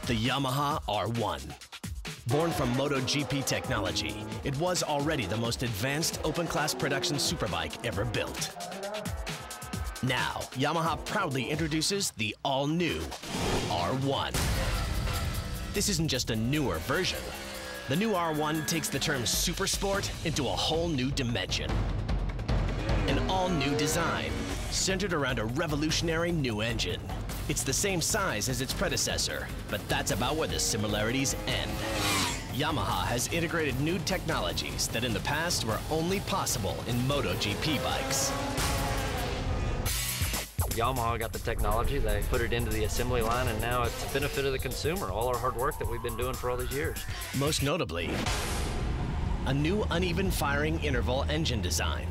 The Yamaha R1. Born from MotoGP technology, it was already the most advanced open-class production superbike ever built. Now, Yamaha proudly introduces the all-new R1. This isn't just a newer version. The new R1 takes the term supersport into a whole new dimension. An all-new design, centered around a revolutionary new engine. It's the same size as its predecessor, but that's about where the similarities end. Yamaha has integrated new technologies that in the past were only possible in MotoGP bikes. Yamaha got the technology, they put it into the assembly line, and now it's the benefit of the consumer, all our hard work that we've been doing for all these years. Most notably, a new uneven firing interval engine design.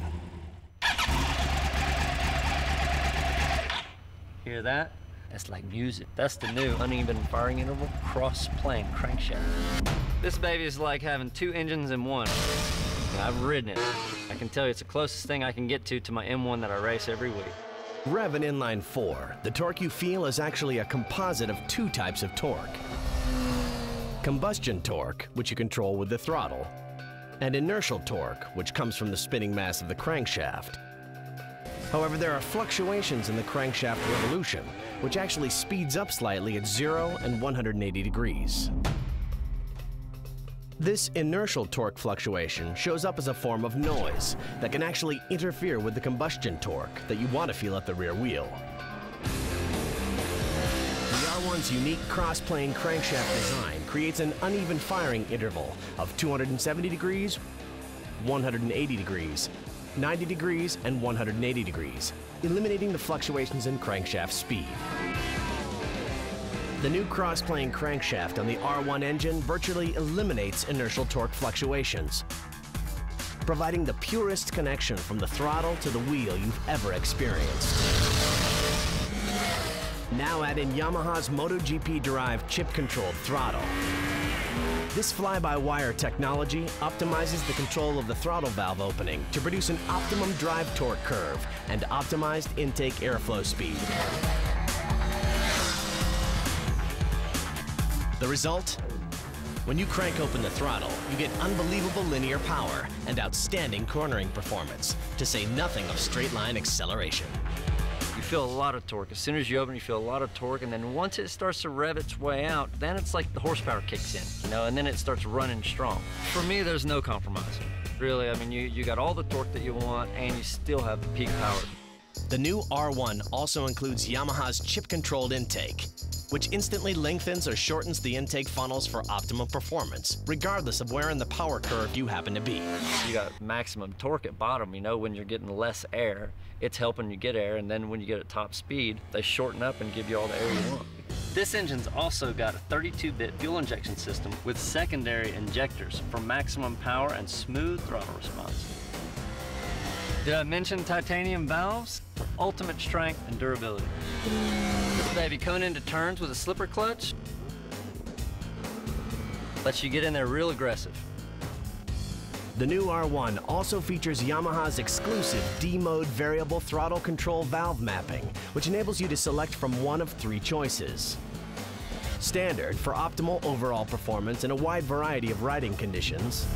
Hear that? That's like music. That's the new uneven firing interval Crossplane crankshaft. This baby is like having two engines in one. And I've ridden it. I can tell you it's the closest thing I can get to my M1 that I race every week. Rev and inline 4, the torque you feel is actually a composite of two types of torque. Combustion torque, which you control with the throttle, and inertial torque, which comes from the spinning mass of the crankshaft. However, there are fluctuations in the crankshaft revolution, which actually speeds up slightly at 0 and 180 degrees. This inertial torque fluctuation shows up as a form of noise that can actually interfere with the combustion torque that you want to feel at the rear wheel. The R1's unique cross-plane crankshaft design creates an uneven firing interval of 270 degrees, 180 degrees, 90 degrees, and 180 degrees, eliminating the fluctuations in crankshaft speed. The new cross-plane crankshaft on the R1 engine virtually eliminates inertial torque fluctuations, providing the purest connection from the throttle to the wheel you've ever experienced. Now add in Yamaha's MotoGP-derived chip-controlled throttle. This fly-by-wire technology optimizes the control of the throttle valve opening to produce an optimum drive torque curve and optimized intake airflow speed. The result? When you crank open the throttle, you get unbelievable linear power and outstanding cornering performance, to say nothing of straight-line acceleration. You feel a lot of torque. As soon as you open, you feel a lot of torque, and then once it starts to rev its way out, then it's like the horsepower kicks in, and then it starts running strong. For me, there's no compromise. Really, I mean, you got all the torque that you want, and you still have the peak power. The new R1 also includes Yamaha's chip-controlled intake, which instantly lengthens or shortens the intake funnels for optimum performance, regardless of where in the power curve you happen to be. You got maximum torque at bottom, when you're getting less air, it's helping you get air, and then when you get at top speed, they shorten up and give you all the air you want. This engine's also got a 32-bit fuel injection system with secondary injectors for maximum power and smooth throttle response. Did I mention titanium valves for ultimate strength and durability? This baby coming into turns with a slipper clutch lets you get in there real aggressive. The new R1 also features Yamaha's exclusive D-mode variable throttle control valve mapping, which enables you to select from one of three choices. Standard for optimal overall performance in a wide variety of riding conditions.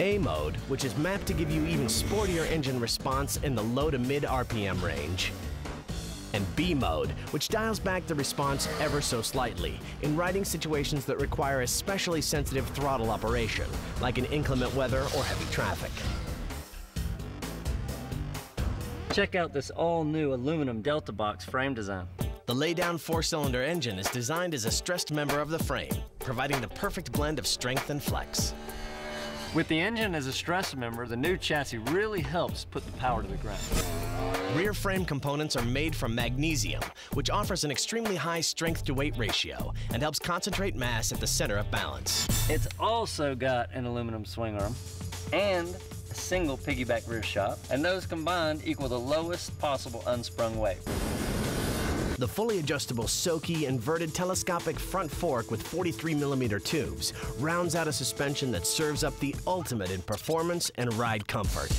A mode, which is mapped to give you even sportier engine response in the low to mid RPM range. And B mode, which dials back the response ever so slightly in riding situations that require especially sensitive throttle operation, like in inclement weather or heavy traffic. Check out this all-new aluminum Delta Box frame design. The laydown four-cylinder engine is designed as a stressed member of the frame, providing the perfect blend of strength and flex. With the engine as a stress member, the new chassis really helps put the power to the ground. Rear frame components are made from magnesium, which offers an extremely high strength-to-weight ratio and helps concentrate mass at the center of balance. It's also got an aluminum swing arm and a single piggyback rear shock, and those combined equal the lowest possible unsprung weight. The fully adjustable Soki inverted telescopic front fork with 43mm tubes rounds out a suspension that serves up the ultimate in performance and ride comfort.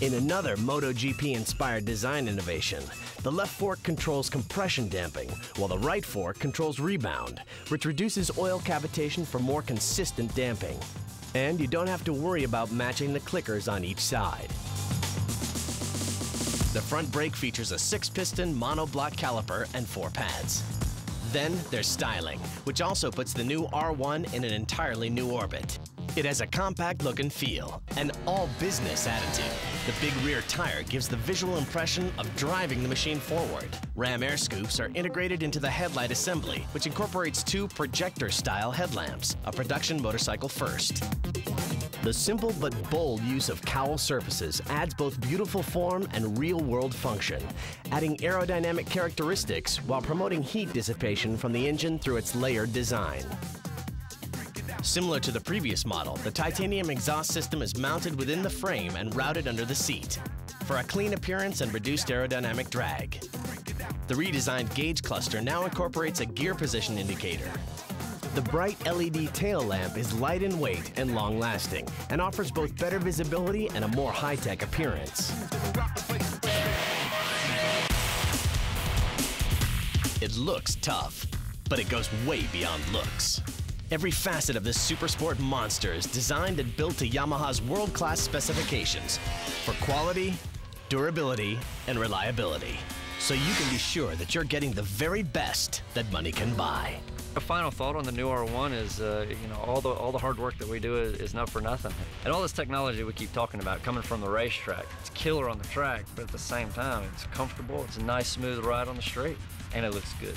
In another MotoGP-inspired design innovation, The left fork controls compression damping, while the right fork controls rebound, which reduces oil cavitation for more consistent damping. And you don't have to worry about matching the clickers on each side. The front brake features a 6-piston monoblock caliper and 4 pads. Then there's styling, which also puts the new R1 in an entirely new orbit. It has a compact look and feel, an all-business attitude. The big rear tire gives the visual impression of driving the machine forward. Ram air scoops are integrated into the headlight assembly, which incorporates 2 projector-style headlamps, a production motorcycle first. The simple but bold use of cowl surfaces adds both beautiful form and real-world function, adding aerodynamic characteristics while promoting heat dissipation from the engine through its layered design. Similar to the previous model, the titanium exhaust system is mounted within the frame and routed under the seat for a clean appearance and reduced aerodynamic drag. The redesigned gauge cluster now incorporates a gear position indicator. The bright LED tail lamp is light in weight and long-lasting and offers both better visibility and a more high-tech appearance. It looks tough, but it goes way beyond looks. Every facet of this supersport monster is designed and built to Yamaha's world-class specifications for quality, durability, and reliability, so you can be sure that you're getting the very best that money can buy. A final thought on the new R1 is, all the hard work that we do is not for nothing. And all this technology we keep talking about coming from the racetrack, it's killer on the track, but at the same time, it's comfortable, it's a nice smooth ride on the straight, and it looks good.